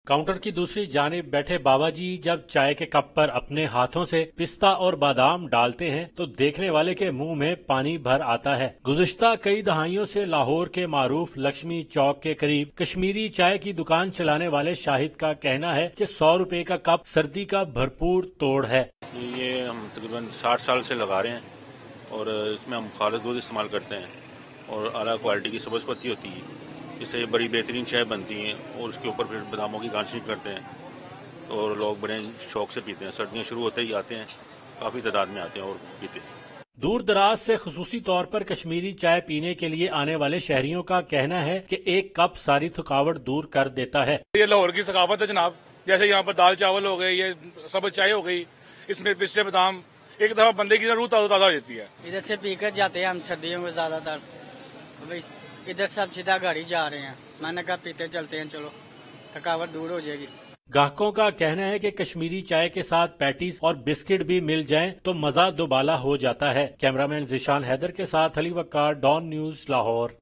Counter की दूसरी जानिब बैठे बाबा जी जब चाय के कप पर अपने हाथों से पिस्ता और बादाम डालते हैं तो देखने वाले के मुंह में पानी भर आता है। गुज़िश्ता कई दहाइयों से लाहौर के मारूफ लक्ष्मी चौक के करीब कश्मीरी चाय की दुकान चलाने वाले शाहिद का कहना है कि 100 रुपए का कप सर्दी का भरपूर तोड़ है। ये हम तकरीबन 60 साल से लगा रहे हैं और इसमें हम खालिद दूध इस्तेमाल करते हैं और आला क्वालिटी की सब्ज़ पत्ती होती है। इससे बड़ी बेहतरीन चाय बनती है और उसके ऊपर फिर बादामों की गार्निशिंग करते हैं और लोग बड़े शौक से पीते हैं। सर्दियाँ शुरू होते ही आते हैं, काफ़ी तादाद में आते हैं और पीते हैं। दूर दराज से खुसूसी तौर पर कश्मीरी चाय पीने के लिए आने वाले शहरियों का कहना है कि एक कप सारी थकावट दूर कर देता है। ये लाहौर की सकाफत है जनाब, जैसे यहाँ पर दाल चावल हो गए, ये सब चाय हो गई, इसमें पिस्ते बादाम, एक दफा बंदे की रूह ताज़ा हो जाती है। इधर से पीकर जाते हैं हम सर्दियों में ज्यादातर, इधर सब सीधा गाड़ी जा रहे हैं। मैंने कहा पीते चलते हैं, चलो थकावट दूर हो जाएगी। ग्राहकों का कहना है कि कश्मीरी चाय के साथ पैटीज और बिस्किट भी मिल जाएं तो मजा दुबाला हो जाता है। कैमरामैन जिशान हैदर के साथ अली वक्कार, डॉन न्यूज, लाहौर।